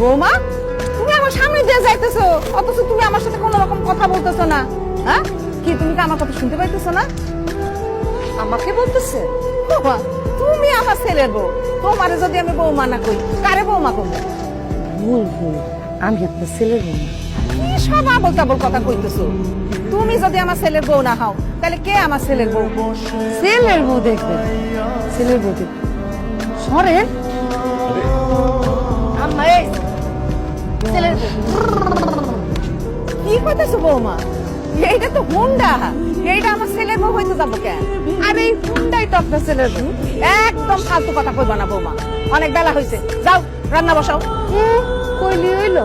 বৌমা, তুমি আমার সামনে দিয়ে যাইতেছো, অথচ তুমি আমার সাথে কোনো রকম কথা বলতেছো না। হ্যাঁ, কি তুমি কি আমার কথা শুনতে পাইতেছো না? আমাকে বলতেছে? বৌমা, তুমি আমার ছেলের বউ, তোমারে যদি আমি বৌমা না কই, কারে বৌমা করবো? ভুল ভুল, আমি আপনার ছেলের বউ না। কি সব আবল তাবল কথা কইতেছো? তুমি যদি আমার ছেলের বউ না হও, তাহলে কে আমার ছেলের বউ? ছেলের বউ দেখবেন, ছেলের বউ দেখবেন। সরেন আম্মা, এই ছেলের বউ। কি কইতেছো বৌমা? এইটা তো হুন্ডা, এইটা আমার ছেলের বউ হইতে যাবো কেন? আর এই হুন্ডাই তো আপনার ছেলের বউ। একদম ফালতু কথা কইবা না বৌমা, অনেক বেলা হয়েছে, যাও রান্না বসাও। কইলি হইলো?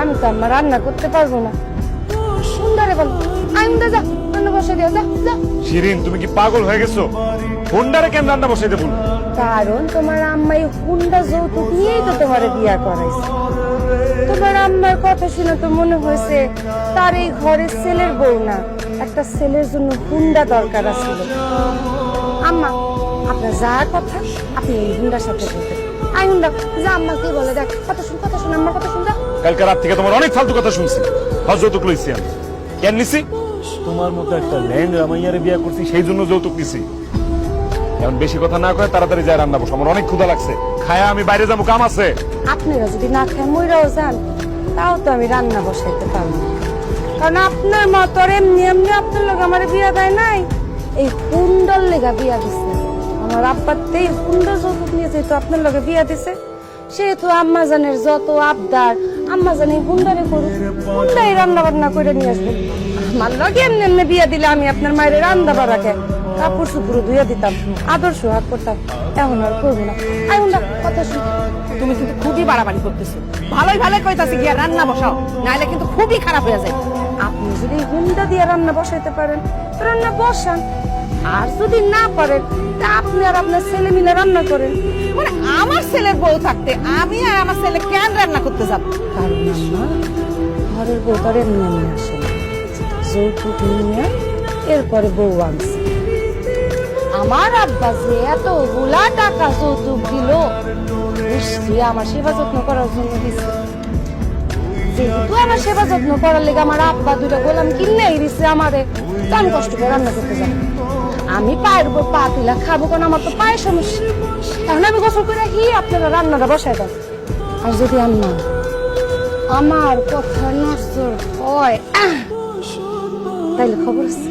আমি তো আম্মা রান্না করতে পারবো না। সুন্দরে বল, আইন্দা যা রান্না বসে দিও, যা যা। শিরিন, তুমি কি পাগল হয়ে গেছো? হুন্ডারে কেন রান্না বসাইতে বলবো? কারণ তোমার আম্মাই হুন্ডা যৌতুক নিয়েই তো তোমারে বিয়া করাইছে। তোমার আম্মার কথা শুনে তো মনে হয়েছে তার এই ঘরের ছেলের বউ না, একটা ছেলের জন্য হুন্ডা দরকার ছিল। আম্মা, আপনার যা কথা আপনি এই হুন্ডার সাথে বলতেন। আই হুন্ডা যা, আম্মা কি বলে দেখ, কথা শুন আম্মার কথা শুন। যা। কালকে রাত থেকে তোমার অনেক ফালতু কথা শুনছি। যৌতুক লইছি আমি। কেন নিছি? তোমার মতো একটা ল্যান্ড রামাইয়ারে বিয়া করছি, সেই জন্য যৌতুক নিছি। এখন বেশি কথা না কয়ে তাড়াতাড়ি যায় রান্না বসো, আমার অনেক ক্ষুধা লাগছে। খায়া আমি বাইরে যাবো, কাম আছে। আপনারা যদি না খায় মইরাও যান, তাও তো আমি রান্না বসাইতে পারবো না। কারণ আপনার মতো আর এমনি এমনি আপনার লোক আমার বিয়া দেয় নাই, এই হুন্ডার লেগা বিয়া দিচ্ছে। আমার আব্বাতে এই হুন্ডা যৌতুক নিয়ে যেহেতু আপনার লোকে বিয়া দিছে, সেহেতু আম্মা জানের যত আবদার আম্মা জানে হুন্ডারে করুক, হুন্ডাই রান্না বান্না করে নিয়ে আসবে। আমার লগে এমনি এমনি বিয়া দিলে আমি আপনার মায়ের রান্না বাড়াকে কাপড় চুপড় ধুয়ে দিতাম, আদর সোহাগ করতাম। এখন আর করবো না। আই হুন্ডা কথা শুন। তুমি কিন্তু খুবই বাড়াবাড়ি করতেছো। ভালোই ভালোই কইতাছি গিয়া রান্না বসাও, নাইলে কিন্তু খুবই খারাপ হয়ে যায়। আপনি যদি হুন্ডা দিয়ে রান্না বসাইতে পারেন তো রান্না বসান, আর যদি না পারেন তা আপনি আর আপনার ছেলে মিলে রান্না করেন। মানে আমার ছেলের বউ থাকতে আমি আর আমার ছেলে কেন রান্না করতে যাবো? কারণ আম্মা, ঘরের বউ তো আর এমনি এমনি আসে না, যৌতুক নিয়ে এরপরে বউ আনছে। আমার আব্বা যে এতগুলা টাকা যৌতুক দিল, নিশ্চয়ই আমার সেবা যত্ন করার জন্য দিচ্ছে। যেহেতু আমার সেবা যত্ন করার লেগে আমার আব্বা দুটা গোলাম কিনেই দিচ্ছে আমারে, তো আমি কষ্ট করে রান্না করতে যাবো। আমি পায়ের উপর পা তুলা খাবো, কারণ আমার তো পায়ের সমস্যা। তাহলে আমি গোসল করে রাখি, আপনারা রান্নাটা বসায় দেন। আর যদি আম্মা আমার কথা নষ্ট হয়, তাইলে খবর আছে।